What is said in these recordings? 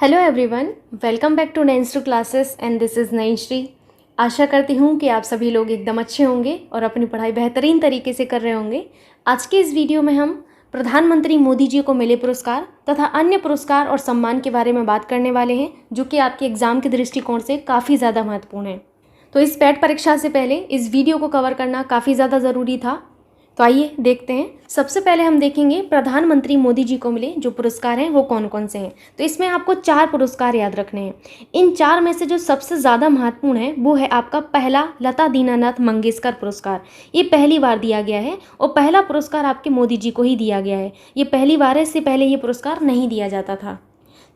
Hello everyone, welcome back to Nains classes and this is Nainshree. आशा करती हूँ कि आप सभी लोग एकदम अच्छे होंगे और अपनी पढ़ाई बेहतरीन तरीके से कर रहे होंगे। आज के इस वीडियो में हम प्रधानमंत्री मोदी जी को मिले पुरस्कार तथा अन्य पुरस्कार और सम्मान के बारे में बात करने वाले हैं, जो कि आपके एग्ज़ाम के दृष्टिकोण से काफ़ी ज़्यादा महत्वपूर्ण है। तो इस पैट परीक्षा से पहले इस वीडियो को कवर करना काफ़ी ज़्यादा ज़रूरी था। तो आइए देखते हैं। सबसे पहले हम देखेंगे प्रधानमंत्री मोदी जी को मिले जो पुरस्कार हैं वो कौन कौन से हैं। तो इसमें आपको 4 पुरस्कार याद रखने हैं। इन 4 में से जो सबसे ज़्यादा महत्वपूर्ण है वो है आपका पहला लता दीनानाथ मंगेशकर पुरस्कार। ये पहली बार दिया गया है और पहला पुरस्कार आपके मोदी जी को ही दिया गया है। ये पहली बार है, इससे पहले ये पुरस्कार नहीं दिया जाता था।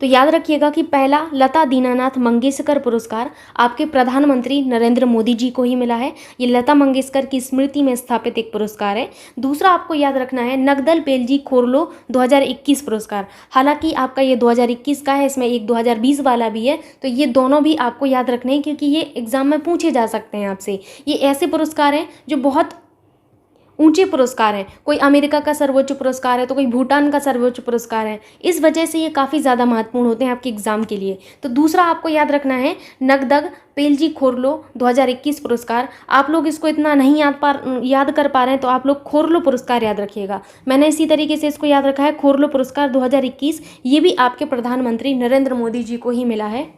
तो याद रखिएगा कि पहला लता दीनानाथ मंगेशकर पुरस्कार आपके प्रधानमंत्री नरेंद्र मोदी जी को ही मिला है। ये लता मंगेशकर की स्मृति में स्थापित एक पुरस्कार है। दूसरा आपको याद रखना है नगदल बेलजी खोरलो 2021 पुरस्कार। हालांकि आपका ये 2021 का है, इसमें एक 2020 वाला भी है, तो ये दोनों भी आपको याद रखने हैं क्योंकि ये एग्जाम में पूछे जा सकते हैं आपसे। ये ऐसे पुरस्कार हैं जो बहुत ऊंचे पुरस्कार हैं। कोई अमेरिका का सर्वोच्च पुरस्कार है तो कोई भूटान का सर्वोच्च पुरस्कार है। इस वजह से ये काफ़ी ज़्यादा महत्वपूर्ण होते हैं आपके एग्जाम के लिए। तो दूसरा आपको याद रखना है नगदग पेलजी खोरलो 2021 पुरस्कार। आप लोग इसको इतना नहीं याद कर पा रहे हैं तो आप लोग खोरलो पुरस्कार याद रखिएगा। मैंने इसी तरीके से इसको याद रखा है खोरलो पुरस्कार 2021। ये भी आपके प्रधानमंत्री नरेंद्र मोदी जी को ही मिला है।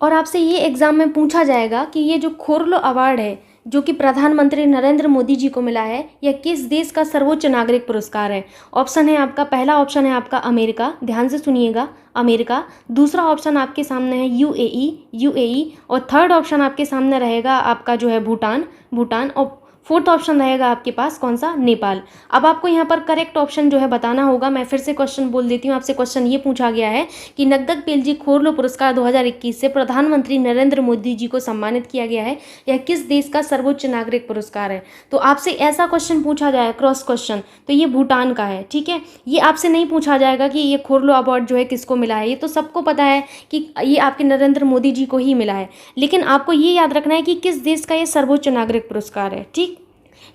और आपसे ये एग्जाम में पूछा जाएगा कि ये जो खोरलो अवार्ड है जो कि प्रधानमंत्री नरेंद्र मोदी जी को मिला है, यह किस देश का सर्वोच्च नागरिक पुरस्कार है। ऑप्शन है आपका, पहला ऑप्शन है आपका अमेरिका, ध्यान से सुनिएगा, अमेरिका। दूसरा ऑप्शन आपके सामने है यूएई और थर्ड ऑप्शन आपके सामने रहेगा आपका जो है भूटान और फोर्थ ऑप्शन रहेगा आपके पास कौन सा, नेपाल। अब आपको यहाँ पर करेक्ट ऑप्शन जो है बताना होगा। मैं फिर से क्वेश्चन बोल देती हूँ। आपसे क्वेश्चन ये पूछा गया है कि नगदग पेलजी खोरलो पुरस्कार 2021 से प्रधानमंत्री नरेंद्र मोदी जी को सम्मानित किया गया है। यह किस देश का सर्वोच्च नागरिक पुरस्कार है। तो आपसे ऐसा क्वेश्चन पूछा जाए क्रॉस क्वेश्चन, तो ये भूटान का है। ठीक है, ये आपसे नहीं पूछा जाएगा कि ये खोरलो अवार्ड जो है किसको मिला है। ये तो सबको पता है कि ये आपके नरेंद्र मोदी जी को ही मिला है, लेकिन आपको ये याद रखना है कि किस देश का ये सर्वोच्च नागरिक पुरस्कार है। ठीक,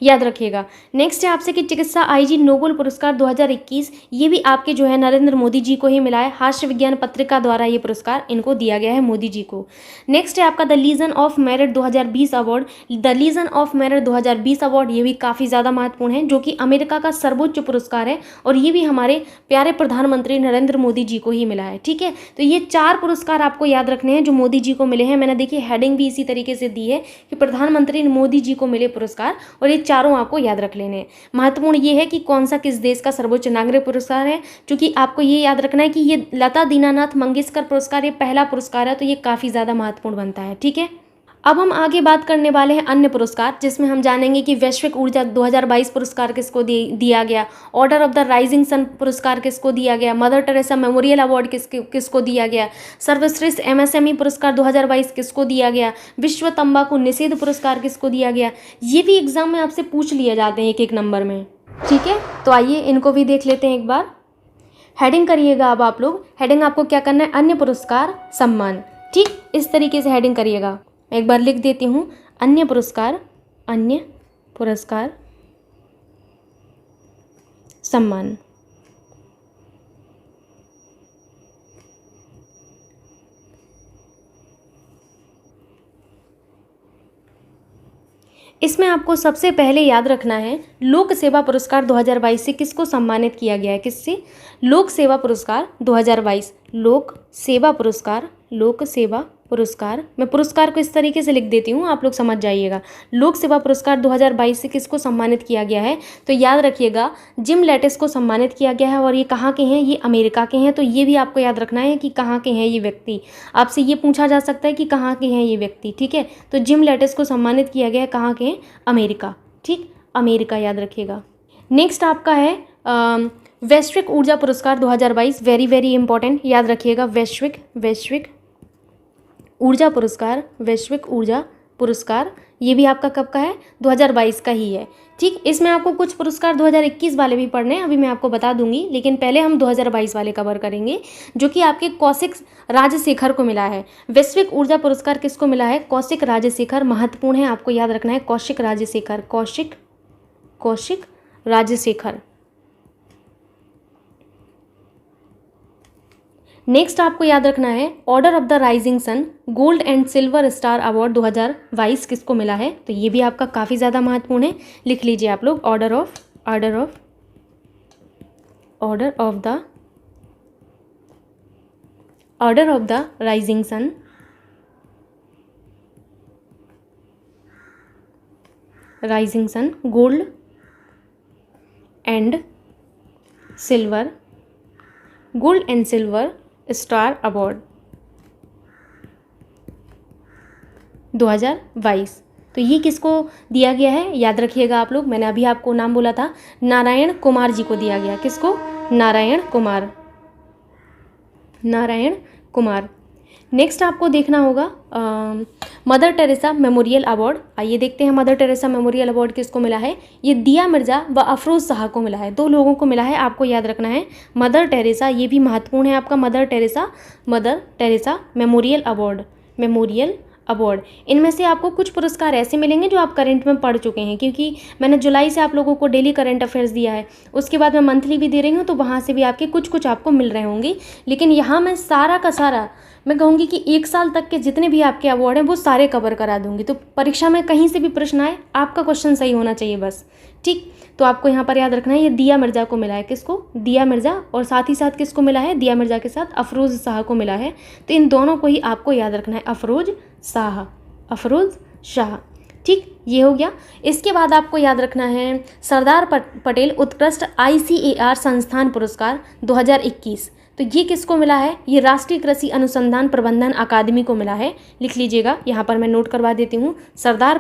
याद रखिएगा। नेक्स्ट है आपसे कि चिकित्सा आईजी नोबेल पुरस्कार 2021। ये भी आपके जो है नरेंद्र मोदी जी को ही मिला है। हास्य विज्ञान पत्रिका द्वारा ये पुरस्कार इनको दिया गया है, मोदी जी को। नेक्स्ट है आपका the legion of merit 2020 award. The legion of merit 2020 award ये भी काफ़ी ज़्यादा महत्वपूर्ण है, जो कि अमेरिका का सर्वोच्च पुरस्कार है और ये भी हमारे प्यारे प्रधानमंत्री नरेंद्र मोदी जी को ही मिला है। ठीक है, तो ये 4 पुरस्कार आपको याद रखने हैं जो मोदी जी को मिले हैं। मैंने देखिए हेडिंग भी इसी तरीके से दी है कि प्रधानमंत्री मोदी जी को मिले पुरस्कार, और ये चारों आपको याद रख लेने हैं। महत्वपूर्ण ये है कि कौन सा किस देश का सर्वोच्च नागरिक पुरस्कार है, क्योंकि आपको ये याद रखना है कि ये लता दीनानाथ मंगेशकर पुरस्कार ये पहला पुरस्कार है, तो ये काफ़ी ज़्यादा महत्वपूर्ण बनता है। ठीक है, अब हम आगे बात करने वाले हैं अन्य पुरस्कार, जिसमें हम जानेंगे कि वैश्विक ऊर्जा 2022 पुरस्कार किसको दिया गया, order of the rising sun पुरस्कार किसको दिया गया, मदर टेरेसा मेमोरियल अवार्ड किसको दिया गया, सर्वश्रेष्ठ एमएसएमई पुरस्कार 2022 किसको दिया गया, विश्व तंबाकू निषेध पुरस्कार किसको दिया गया। ये भी एग्जाम में आपसे पूछ लिए जाते हैं एक एक नंबर में। ठीक है, तो आइए इनको भी देख लेते हैं एक बार। हेडिंग करिएगा। अब आप लोग हेडिंग आपको क्या करना है, अन्य पुरस्कार सम्मान। ठीक, इस तरीके से हेडिंग करिएगा। मैं एक बार लिख देती हूँ, अन्य पुरस्कार सम्मान। इसमें आपको सबसे पहले याद रखना है लोक सेवा पुरस्कार 2022 से किसको सम्मानित किया गया है। किससे, लोक सेवा पुरस्कार 2022, लोक सेवा पुरस्कार। मैं पुरस्कार को इस तरीके से लिख देती हूँ, आप लोग समझ जाइएगा। लोक सेवा पुरस्कार 2022 से किसको सम्मानित किया गया है, तो याद रखिएगा जिम लैटिस को सम्मानित किया गया है। और ये कहाँ के हैं, ये अमेरिका के हैं। तो ये भी आपको याद रखना है कि कहाँ के हैं ये व्यक्ति। आपसे ये पूछा जा सकता है कि कहाँ के हैं ये व्यक्ति। ठीक है, तो जिम लैटिस को सम्मानित किया गया है, कहाँ के हैं, अमेरिका। ठीक, अमेरिका याद रखिएगा। नेक्स्ट आपका है वैश्विक ऊर्जा पुरस्कार 2022, वेरी वेरी इंपॉर्टेंट, याद रखिएगा। वैश्विक ऊर्जा पुरस्कार ये भी आपका कब का है, 2022 का ही है। ठीक, इसमें आपको कुछ पुरस्कार 2021 वाले भी पढ़ने हैं, अभी मैं आपको बता दूंगी, लेकिन पहले हम 2022 वाले कवर करेंगे, जो कि आपके कौशिक राजशेखर को मिला है। वैश्विक ऊर्जा पुरस्कार किसको मिला है, कौशिक राजशेखर। महत्वपूर्ण है, आपको याद रखना है कौशिक राजशेखर। नेक्स्ट आपको याद रखना है order of the rising sun gold and silver star award 2022 किसको मिला है, तो ये भी आपका काफ़ी ज़्यादा महत्वपूर्ण है, लिख लीजिए आप लोग। Order of the rising sun gold and silver star award 2022। तो ये किसको दिया गया है, याद रखिएगा आप लोग, मैंने अभी आपको नाम बोला था, नारायण कुमार जी को दिया गया। किसको? नारायण कुमार। नेक्स्ट आपको देखना होगा मदर टेरेसा मेमोरियल अवार्ड। आइए देखते हैं मदर टेरेसा मेमोरियल अवार्ड किसको मिला है। ये दिया मिर्जा व अफरोज़ शाह को मिला है, 2 लोगों को मिला है, आपको याद रखना है। मदर टेरेसा, ये भी महत्वपूर्ण है आपका, मदर टेरेसा मेमोरियल अवार्ड। इनमें से आपको कुछ पुरस्कार ऐसे मिलेंगे जो आप करंट में पढ़ चुके हैं, क्योंकि मैंने जुलाई से आप लोगों को डेली करंट अफेयर्स दिया है, उसके बाद मैं मंथली भी दे रही हूँ, तो वहाँ से भी आपके कुछ आपको मिल रहे होंगे। लेकिन यहाँ मैं सारा का सारा मैं कहूँगी कि 1 साल तक के जितने भी आपके अवार्ड हैं वो सारे कवर करा दूंगी। तो परीक्षा में कहीं से भी प्रश्न आए, आपका क्वेश्चन सही होना चाहिए बस, ठीक। तो आपको यहाँ पर याद रखना है, ये दिया मिर्जा को मिला है। किसको? दिया मिर्जा। और साथ ही साथ किसको मिला है? दिया मिर्जा के साथ अफरोज़ शाह को मिला है। तो इन दोनों को ही आपको याद रखना है, अफरोज़ शाह, ठीक। ये हो गया। इसके बाद आपको याद रखना है सरदार पटेल उत्कृष्ट ICAR संस्थान पुरस्कार 2021। तो ये किसको मिला है? ये राष्ट्रीय कृषि अनुसंधान प्रबंधन अकादमी को मिला है, लिख लीजिएगा। यहाँ पर मैं नोट करवा देती हूँ, सरदार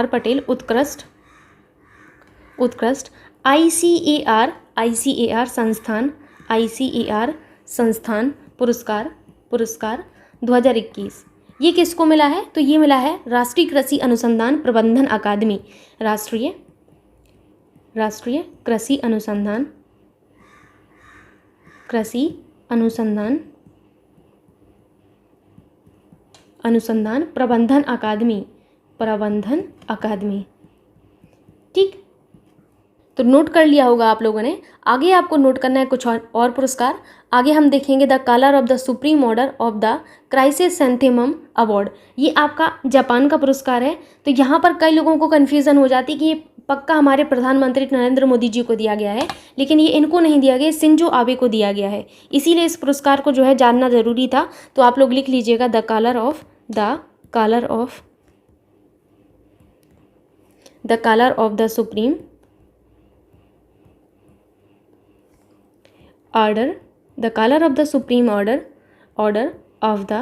पटेल उत्कृष्ट ICAR संस्थान पुरस्कार 2021। ये किसको मिला है? तो ये मिला है राष्ट्रीय कृषि अनुसंधान प्रबंधन अकादमी, राष्ट्रीय कृषि अनुसंधान प्रबंधन अकादमी, ठीक। तो नोट कर लिया होगा आप लोगों ने। आगे आपको नोट करना है कुछ और पुरस्कार। आगे हम देखेंगे the colour of the supreme order of the chrysanthemum award. ये आपका जापान का पुरस्कार है। तो यहाँ पर कई लोगों को कन्फ्यूज़न हो जाती है कि ये पक्का हमारे प्रधानमंत्री नरेंद्र मोदी जी को दिया गया है, लेकिन ये इनको नहीं दिया गया, शिंजो आबे को दिया गया है। इसीलिए इस पुरस्कार को जो है जानना ज़रूरी था। तो आप लोग लिख लीजिएगा the colour of the supreme order of the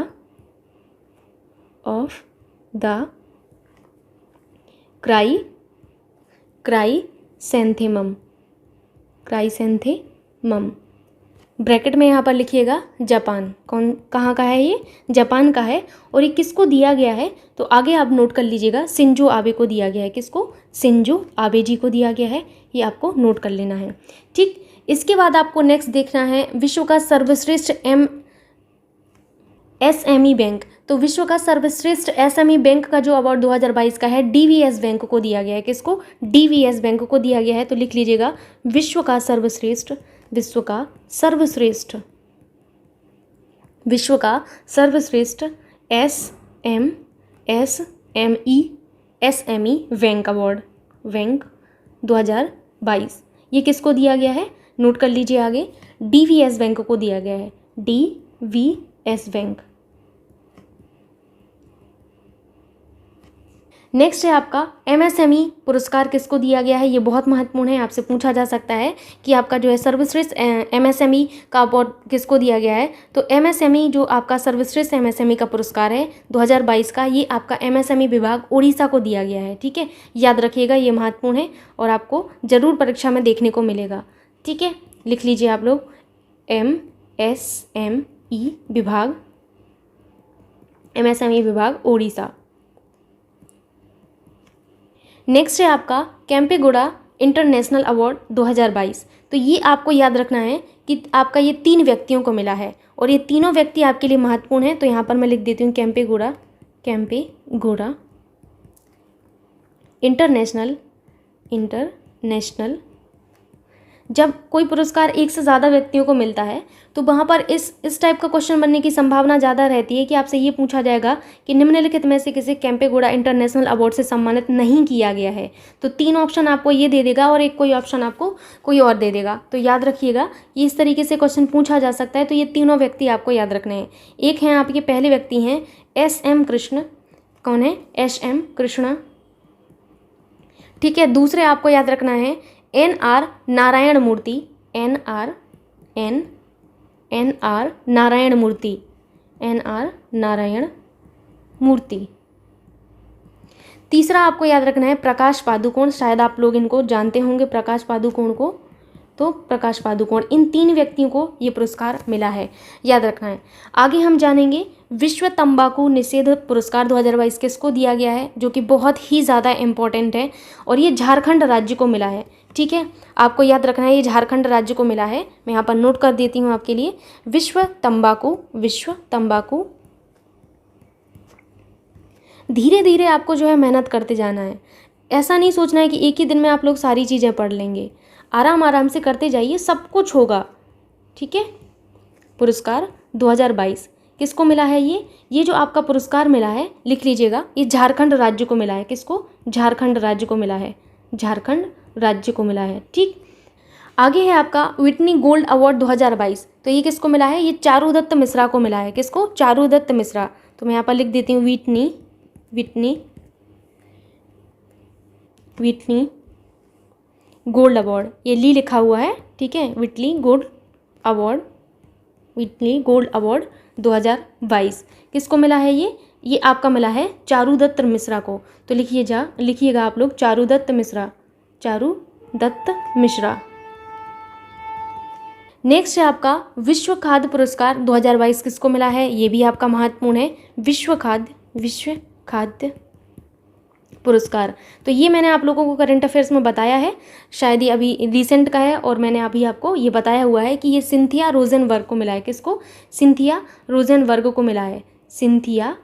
chrysanthemum. Bracket में यहाँ पर लिखिएगा जापान। कहाँ का है? ये जापान का है। और ये किसको दिया गया है? तो आगे आप नोट कर लीजिएगा, शिंजो आबे को दिया गया है। किसको? शिंजो आबे जी को दिया गया है। ये आपको नोट कर लेना है, ठीक। इसके बाद आपको नेक्स्ट देखना है विश्व का सर्वश्रेष्ठ SME बैंक। तो विश्व का सर्वश्रेष्ठ SME बैंक का जो अवार्ड 2022 का है DVS बैंक को दिया गया है। किसको? DVS बैंक को दिया गया है। तो लिख लीजिएगा विश्व का सर्वश्रेष्ठ SME बैंक अवार्ड 2022। ये किसको दिया गया है? नोट कर लीजिए आगे, DVS बैंक को दिया गया है, DVS बैंक। नेक्स्ट है आपका MSME पुरस्कार किसको दिया गया है? ये बहुत महत्वपूर्ण है, आपसे पूछा जा सकता है कि आपका जो है सर्वश्रेष्ठ MSME का अवार्ड किसको दिया गया है। तो MSME जो आपका सर्वश्रेष्ठ MSME का पुरस्कार है 2022 का, ये आपका MSME विभाग उड़ीसा को दिया गया है, ठीक है। याद रखिएगा, ये महत्वपूर्ण है और आपको जरूर परीक्षा में देखने को मिलेगा, ठीक है। लिख लीजिए आप लोग MSME विभाग उड़ीसा। नेक्स्ट है आपका केम्पेगौड़ा इंटरनेशनल अवार्ड 2022। तो ये आपको याद रखना है कि आपका ये 3 व्यक्तियों को मिला है और ये तीनों व्यक्ति आपके लिए महत्वपूर्ण है। तो यहाँ पर मैं लिख देती हूँ केम्पेगौड़ा इंटरनेशनल जब कोई पुरस्कार एक से ज़्यादा व्यक्तियों को मिलता है तो वहाँ पर इस टाइप का क्वेश्चन बनने की संभावना ज़्यादा रहती है कि आपसे ये पूछा जाएगा कि निम्नलिखित में से किसे केम्पेगौड़ा इंटरनेशनल अवार्ड से सम्मानित नहीं किया गया है। तो 3 ऑप्शन आपको ये दे देगा और एक कोई ऑप्शन आपको कोई और दे देगा। तो याद रखिएगा ये इस तरीके से क्वेश्चन पूछा जा सकता है। तो ये तीनों व्यक्ति आपको याद रखने हैं। एक हैं आपके पहले व्यक्ति हैं SM कृष्ण। कौन है? SM कृष्णा। ठीक है। दूसरे आपको याद रखना है NR नारायण मूर्ति। NR नारायण मूर्ति। NR नारायण मूर्ति। तीसरा आपको याद रखना है प्रकाश पादुकोण। शायद आप लोग इनको जानते होंगे, प्रकाश पादुकोण को। तो प्रकाश पादुकोण, इन 3 व्यक्तियों को ये पुरस्कार मिला है, याद रखना है। आगे हम जानेंगे विश्व तंबाकू निषेध पुरस्कार 2022 किसको दिया गया है, जो कि बहुत ही ज़्यादा इम्पोर्टेंट है और ये झारखंड राज्य को मिला है। ठीक है, आपको याद रखना है ये झारखंड राज्य को मिला है। मैं यहाँ पर नोट कर देती हूँ आपके लिए। विश्व तंबाकू। धीरे धीरे आपको जो है मेहनत करते जाना है। ऐसा नहीं सोचना है कि एक ही दिन में आप लोग सारी चीज़ें पढ़ लेंगे। आराम आराम से करते जाइए, सब कुछ होगा। ठीक है। पुरस्कार 2022 किसको मिला है? ये जो आपका पुरस्कार मिला है, लिख लीजिएगा, ये झारखंड राज्य को मिला है। किसको? झारखंड राज्य को मिला है। झारखंड राज्य को मिला है। ठीक। आगे है आपका विटनी गोल्ड अवार्ड 2022। तो ये किसको मिला है? ये चारुदत्त मिश्रा को मिला है। किसको? चारुदत्त मिश्रा। तो मैं यहाँ पर लिख देती हूँ विटनी गोल्ड अवार्ड। ये ली लिखा हुआ है। ठीक है। विटनी गोल्ड अवार्ड 2022 किसको मिला है? ये आपका मिला है चारुदत्त मिश्रा को। तो लिखिएगा आप लोग चारुदत्त मिश्रा। नेक्स्ट है आपका विश्व खाद्य पुरस्कार 2022 किसको मिला है? ये भी आपका महत्वपूर्ण है। विश्व खाद्य पुरस्कार। तो ये मैंने आप लोगों को करंट अफेयर्स में बताया है, शायद ये अभी रिसेंट का है, और मैंने अभी आपको ये बताया हुआ है कि ये सिंथिया रोजेनबर्ग को मिला है। किसको? सिंथिया रोजेनबर्ग को मिला है। Cynthia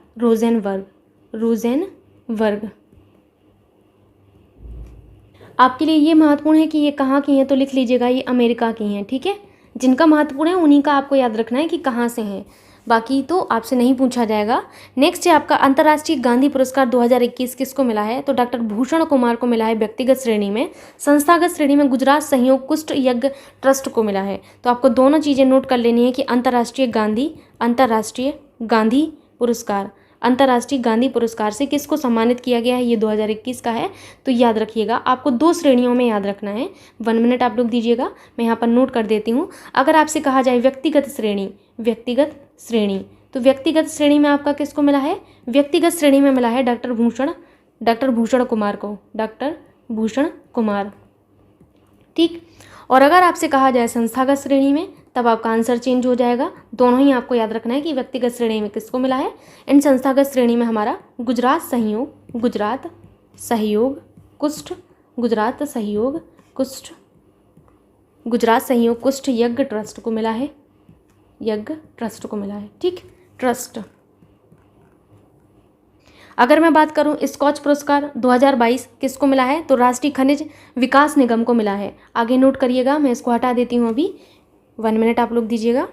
Rosenberg. आपके लिए ये महत्वपूर्ण है कि ये कहाँ की हैं, तो लिख लीजिएगा ये अमेरिका की हैं। ठीक है। जिनका महत्वपूर्ण है उन्हीं का आपको याद रखना है कि कहाँ से हैं, बाकी तो आपसे नहीं पूछा जाएगा। नेक्स्ट है आपका अंतर्राष्ट्रीय गांधी पुरस्कार 2021 किसको मिला है? तो डॉक्टर भूषण कुमार को मिला है व्यक्तिगत श्रेणी में। संस्थागत श्रेणी में गुजरात सहयोग कुष्ठ यज्ञ ट्रस्ट को मिला है। तो आपको दोनों चीज़ें नोट कर लेनी है कि अंतर्राष्ट्रीय गांधी पुरस्कार से किसको सम्मानित किया गया है, ये 2021 का है। तो याद रखिएगा, आपको 2 श्रेणियों में याद रखना है। 1 मिनट आप लोग दीजिएगा, मैं यहाँ पर नोट कर देती हूँ। अगर आपसे कहा जाए व्यक्तिगत श्रेणी, तो व्यक्तिगत श्रेणी में आपका किसको मिला है? व्यक्तिगत श्रेणी में मिला है डॉक्टर भूषण कुमार। ठीक। और अगर आपसे कहा जाए संस्थागत श्रेणी में, तब आपका आंसर चेंज हो जाएगा। दोनों ही आपको याद रखना है कि व्यक्तिगत श्रेणी में किसको मिला है, एंड संस्थागत श्रेणी में हमारा गुजरात सहयोग कुष्ठ यज्ञ ट्रस्ट को मिला है। ठीक। ट्रस्ट। अगर मैं बात करूं स्कॉच पुरस्कार 2022 किसको मिला है, तो राष्ट्रीय खनिज विकास निगम को मिला है। आगे नोट करिएगा, मैं इसको हटा देती हूं अभी। 1 मिनट आप लोग दीजिएगा,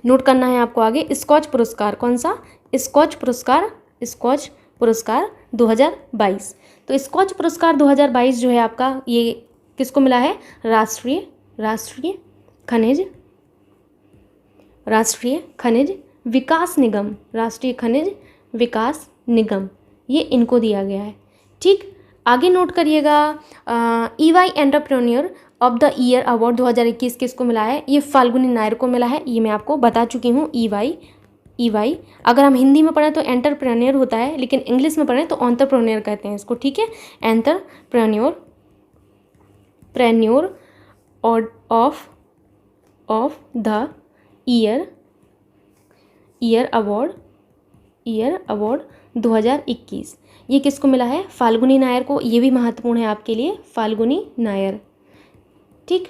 नोट करना है आपको आगे। स्कॉच पुरस्कार, कौन सा? स्कॉच पुरस्कार 2022। तो स्कॉच पुरस्कार 2022 जो है आपका, ये किसको मिला है? राष्ट्रीय खनिज विकास निगम, ये इनको दिया गया है। ठीक। आगे नोट करिएगा EY entrepreneur of the year award 2021 किसको मिला है? ये फाल्गुनी नायर को मिला है। ये मैं आपको बता चुकी हूँ। EY अगर हम हिंदी में पढ़ें तो एंटरप्रेन्योर होता है, लेकिन इंग्लिश में पढ़ें तो एंटरप्रेन्योर कहते हैं इसको। ठीक है। Entrepreneur of the year award 2021, ये किसको मिला है? फाल्गुनी नायर को। ये भी महत्वपूर्ण है आपके लिए, फाल्गुनी नायर। ठीक।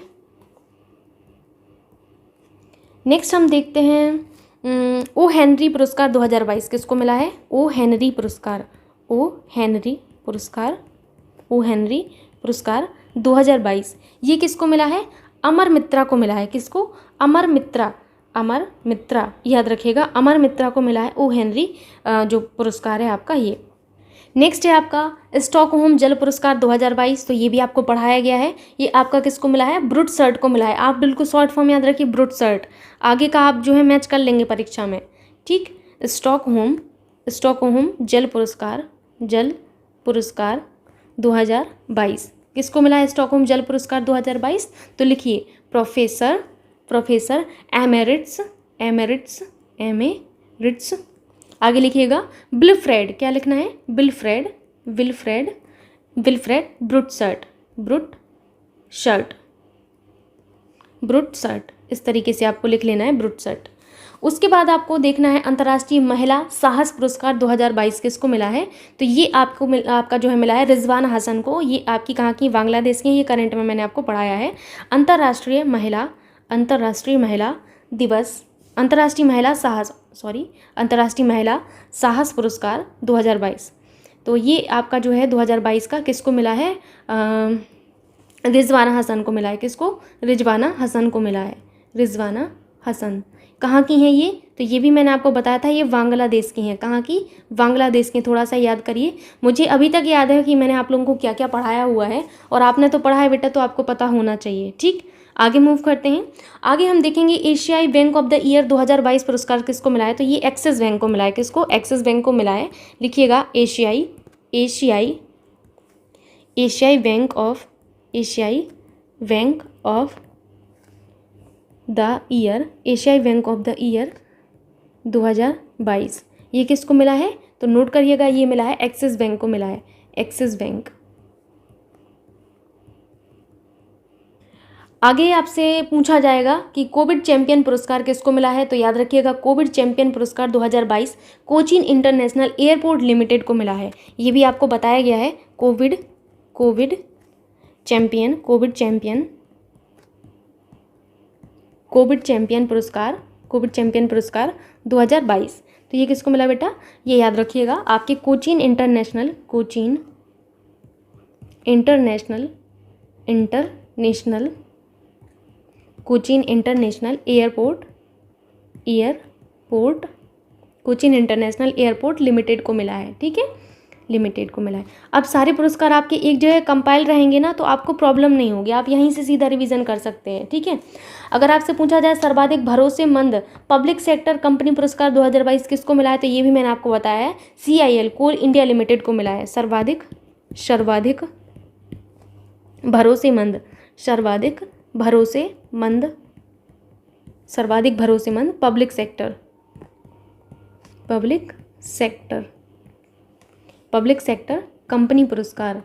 नेक्स्ट हम देखते हैं ओ हेनरी पुरस्कार 2022 किसको मिला है? ओ हेनरी पुरस्कार 2022 ये किसको मिला है? अमर मित्रा को मिला है। किसको? अमर मित्रा, अमर मित्रा, याद रखिएगा, अमर मित्रा को मिला है ओ हेनरी जो पुरस्कार है आपका ये। नेक्स्ट है आपका स्टॉकहोम जल पुरस्कार 2022, तो ये भी आपको पढ़ाया गया है। ये आपका किसको मिला है? ब्रूटसर्ट को मिला है। आप बिल्कुल शॉर्ट फॉर्म याद रखिए, ब्रूटसर्ट। आगे का आप जो है मैच कर लेंगे परीक्षा में, ठीक। स्टॉकहोम जल पुरस्कार 2022 किसको मिला है? स्टॉकहोम जल पुरस्कार 2022। तो लिखिए प्रोफेसर एमेरिट्स, आगे लिखिएगा विल्फ्रेड, क्या लिखना है? विल्फ्रेड ब्रूटसर्ट, इस तरीके से आपको लिख लेना है, ब्रूटसर्ट। उसके बाद आपको देखना है अंतर्राष्ट्रीय महिला साहस पुरस्कार 2022 किसको मिला है? तो ये आपका जो है मिला है रिजवाना हसन को। ये आपकी कहाँ की? बांग्लादेश की। ये करंट में मैंने आपको पढ़ाया है। अंतर्राष्ट्रीय महिला साहस पुरस्कार 2022। तो ये आपका जो है 2022 का किसको मिला है? रिजवाना हसन को मिला है। किसको? रिजवाना हसन को मिला है। रिजवाना हसन कहाँ की हैं ये? तो ये भी मैंने आपको बताया था, ये बांग्लादेश की हैं। कहाँ की? बांग्लादेश की। थोड़ा सा याद करिए। मुझे अभी तक याद है कि मैंने आप लोगों को क्या क्या पढ़ाया हुआ है, और आपने तो पढ़ा है बेटा, तो आपको पता होना चाहिए, ठीक। आगे मूव करते हैं। आगे हम देखेंगे एशियाई बैंक ऑफ द ईयर 2022 पुरस्कार किसको मिला है? तो ये एक्सिस बैंक को मिला है। किसको? एक्सिस बैंक को मिला है। लिखिएगा एशियाई बैंक ऑफ द ईयर 2022 ये किसको मिला है? तो नोट करिएगा, ये मिला है एक्सिस बैंक को मिला है। Axis bank. आगे आपसे पूछा जाएगा कि कोविड चैंपियन पुरस्कार किसको मिला है? तो याद रखिएगा कोविड चैंपियन पुरस्कार 2022 कोचीन इंटरनेशनल एयरपोर्ट लिमिटेड को मिला है। ये भी आपको बताया गया है। कोविड चैंपियन पुरस्कार 2022। तो ये किसको मिला बेटा? ये याद रखिएगा आपके Cochin international Cochin international airport limited को मिला है, ठीक है, लिमिटेड को मिला है। अब सारे पुरस्कार आपके एक जगह कंपाइल रहेंगे ना, तो आपको प्रॉब्लम नहीं होगी, आप यहीं से सीधा रिवीजन कर सकते हैं, ठीक है। अगर आपसे पूछा जाए सर्वाधिक भरोसेमंद पब्लिक सेक्टर कंपनी पुरस्कार 2022 किसको मिला है? तो ये भी मैंने आपको बताया है, CIL कोल इंडिया लिमिटेड को मिला है। सर्वाधिक भरोसेमंद पब्लिक सेक्टर कंपनी पुरस्कार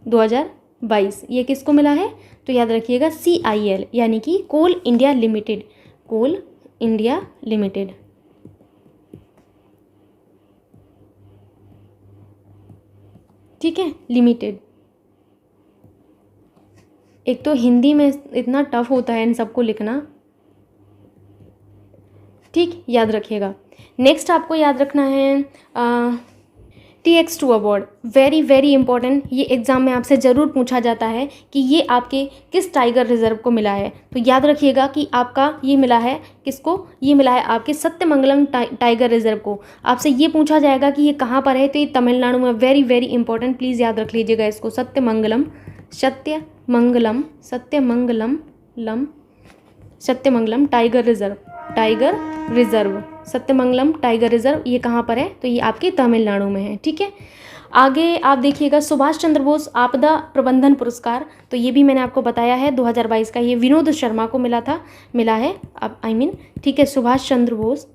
2022 ये किसको मिला है? तो याद रखिएगा CIL यानी कि कोल इंडिया लिमिटेड। ठीक है, लिमिटेड। एक तो हिंदी में इतना टफ होता है इन सबको लिखना, ठीक, याद रखिएगा। नेक्स्ट आपको याद रखना है TX2 award, very very important. ये एग्ज़ाम में आपसे ज़रूर पूछा जाता है कि ये आपके किस टाइगर रिजर्व को मिला है। तो याद रखिएगा कि आपका ये मिला है किसको? ये मिला है आपके सत्यमंगलम टाइगर रिजर्व को। आपसे ये पूछा जाएगा कि ये कहाँ पर है, तो ये तमिलनाडु में। वेरी वेरी इंपॉर्टेंट, प्लीज़ याद रख लीजिएगा इसको। सत्यमंगलम सत्यमंगलम टाइगर रिजर्व ये कहाँ पर है? तो ये आपके तमिलनाडु में है, ठीक है। आगे आप देखिएगा सुभाष चंद्र बोस आपदा प्रबंधन पुरस्कार, तो ये भी मैंने आपको बताया है 2022 का, ये विनोद शर्मा को मिला है अब ठीक है। सुभाष चंद्र बोस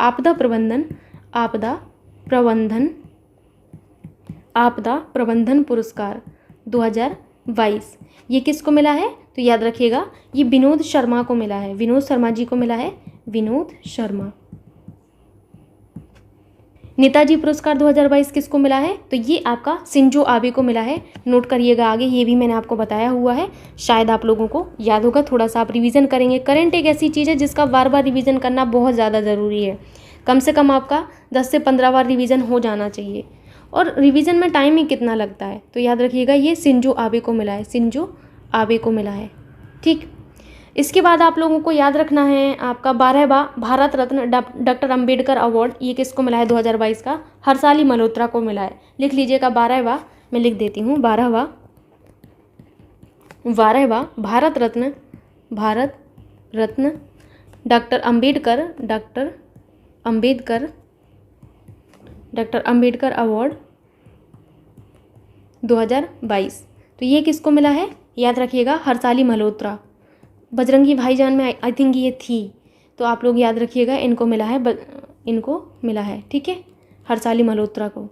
आपदा प्रबंधन पुरस्कार 2022 ये किसको मिला है? तो याद रखिएगा ये विनोद शर्मा को मिला है, विनोद शर्मा जी को मिला है, विनोद शर्मा। नेताजी पुरस्कार 2022 किसको मिला है? तो ये आपका शिंजो आबे को मिला है। नोट करिएगा आगे, ये भी मैंने आपको बताया हुआ है, शायद आप लोगों को याद होगा, थोड़ा सा आप रिवीजन करेंगे। करंट एक ऐसी चीज़ है जिसका बार बार रिवीजन करना बहुत ज़्यादा ज़रूरी है। कम से कम आपका 10 से 15 बार रिवीजन हो जाना चाहिए। और रिवीजन में टाइम ही कितना लगता है, तो याद रखिएगा ये शिंजो आबे को मिला है, शिंजो आबे को मिला है। ठीक, इसके बाद आप लोगों को याद रखना है आपका 12वां भारत रत्न डॉक्टर अंबेडकर अवार्ड, ये किसको मिला है 2022 का, हर्षाली मल्होत्रा को मिला है। लिख लीजिएगा 12वां, मैं लिख देती हूँ 12वां भारत रत्न डॉक्टर अंबेडकर अवार्ड 2022। तो ये किसको मिला है, याद रखिएगा हर्षाली मल्होत्रा। बजरंगी भाईजान में आई थिंक ये थी, तो आप लोग याद रखिएगा इनको मिला है, ठीक है, हर्षाली मल्होत्रा को।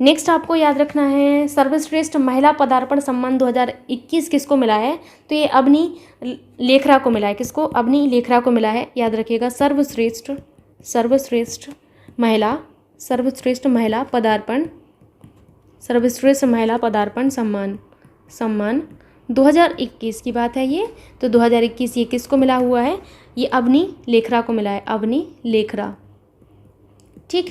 नेक्स्ट आपको याद रखना है सर्वश्रेष्ठ महिला पदार्पण सम्मान 2021 किसको मिला है, तो ये अवनी लेखरा को मिला है। किसको, अवनी लेखरा को मिला है। याद रखिएगा सर्वश्रेष्ठ महिला पदार्पण सम्मान 2021 की बात है ये। तो 2021 ये किसको मिला हुआ है, ये अवनी लेखरा को मिला है, अवनी लेखरा। ठीक,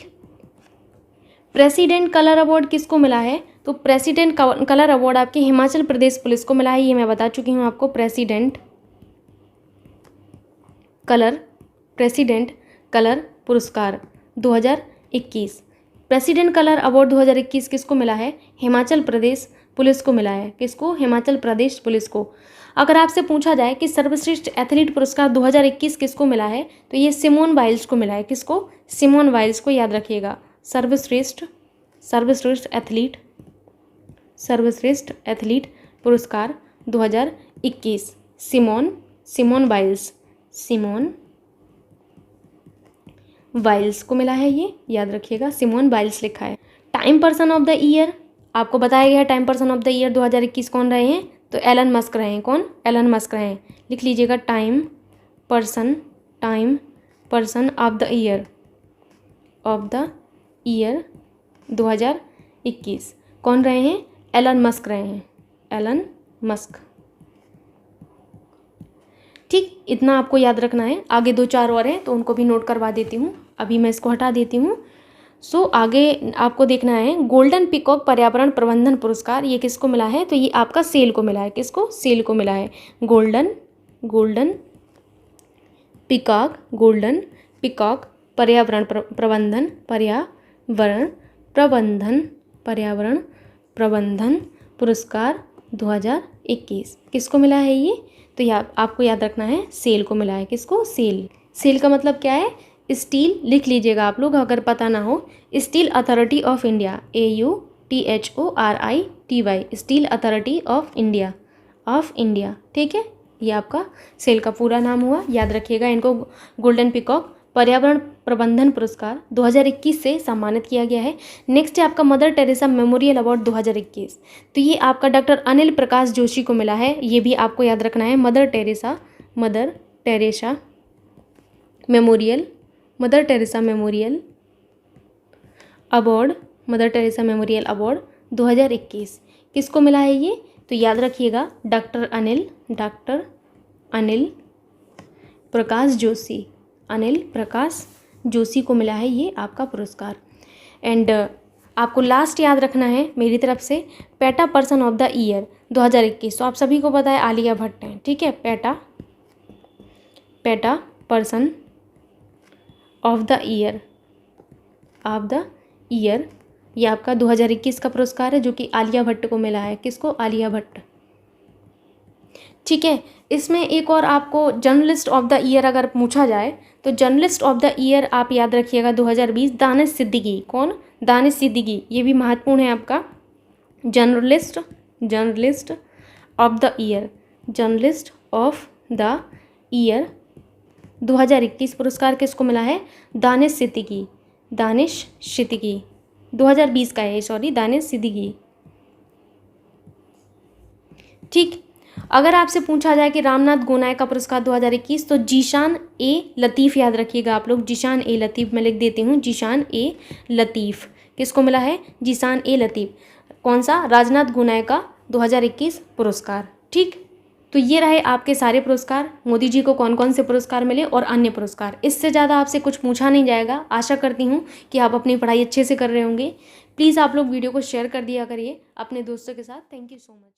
प्रेसिडेंट कलर अवार्ड किसको मिला है, तो प्रेसिडेंट कलर अवार्ड आपके हिमाचल प्रदेश पुलिस को मिला है, ये मैं बता चुकी हूँ आपको। प्रेसिडेंट कलर पुरस्कार 2021, प्रेसिडेंट कलर अवार्ड 2021 किसको मिला है, हिमाचल प्रदेश पुलिस को मिला है। किसको, हिमाचल प्रदेश पुलिस को। अगर आपसे पूछा जाए कि सर्वश्रेष्ठ एथलीट पुरस्कार 2021 किसको मिला है, तो ये सिमोन बाइल्स को मिला है। किसको, सिमोन बाइल्स को। याद रखिएगा सर्वश्रेष्ठ एथलीट पुरस्कार 2021 सिमोन बाइल्स को मिला है ये, याद रखिएगा सिमोन बाइल्स लिखा है। Time person of the year आपको बताया गया है, time person of the year 2021 कौन रहे हैं, तो एलन मस्क रहे हैं। कौन, एलन मस्क रहे हैं। लिख लीजिएगा time person of the year 2021 कौन रहे हैं, एलन मस्क रहे हैं, एलन मस्क। ठीक, इतना आपको याद रखना है। आगे 2-4 और हैं तो उनको भी नोट करवा देती हूँ, अभी मैं इसको हटा देती हूँ। आगे आपको देखना है गोल्डन पीकॉक पर्यावरण प्रबंधन पुरस्कार, ये किसको मिला है, तो ये आपका सेल को मिला है। किसको, सेल को मिला है। गोल्डन पीकॉक पर्यावरण प्रबंधन पुरस्कार 2021 किसको मिला है ये, तो आपको याद रखना है सेल को मिला है। किसको, सेल का मतलब क्या है, स्टील। लिख लीजिएगा आप लोग अगर पता ना हो, steel authority of India, AUTHORITY, steel authority of India. ठीक है, ये आपका सेल का पूरा नाम हुआ। याद रखिएगा इनको। गोल्डन पीकॉक पर्यावरण प्रबंधन पुरस्कार 2021 से सम्मानित किया गया है। नेक्स्ट है आपका मदर टेरेसा मेमोरियल अवार्ड 2021, तो ये आपका डॉक्टर अनिल प्रकाश जोशी को मिला है। ये भी आपको याद रखना है। मदर टेरेसा मेमोरियल अवार्ड 2021 किसको मिला है ये, तो याद रखिएगा डॉक्टर अनिल प्रकाश जोशी को मिला है ये आपका पुरस्कार। एंड आपको लास्ट याद रखना है मेरी तरफ से PETA person of the year 2021। तो आप सभी को पता है आलिया भट्ट हैं। ठीक है, PETA person of the year ये आपका 2021 का पुरस्कार है जो कि आलिया भट्ट को मिला है। किसको, आलिया भट्ट। ठीक है, इसमें एक और आपको जर्नलिस्ट ऑफ द ईयर अगर पूछा जाए तो जर्नलिस्ट ऑफ द ईयर आप याद रखिएगा 2020 दानिश सिद्दीकी। कौन, दानिश सिद्दीकी। ये भी महत्वपूर्ण है आपका। जर्नलिस्ट ऑफ द ईयर 2021 पुरस्कार किसको मिला है, दानिश सिद्दीकी। 2020 का है, सॉरी, दानिश सिद्दीकी। ठीक, अगर आपसे पूछा जाए कि रामनाथ गोनायक का पुरस्कार 2021 तो जीशान ए लतीफ़ याद रखिएगा आप लोग। जीशान ए लतीफ़ मैं लिख देती हूँ। जीशान ए लतीफ़ किसको मिला है, जीशान ए लतीफ़। कौन सा, राजनाथ गोनायक का 2021 पुरस्कार। ठीक, तो ये रहे आपके सारे पुरस्कार, मोदी जी को कौन कौन से पुरस्कार मिले और अन्य पुरस्कार। इससे ज़्यादा आपसे कुछ पूछा नहीं जाएगा। आशा करती हूँ कि आप अपनी पढ़ाई अच्छे से कर रहे होंगे। प्लीज़ आप लोग वीडियो को शेयर कर दिया करिए अपने दोस्तों के साथ। Thank you so much.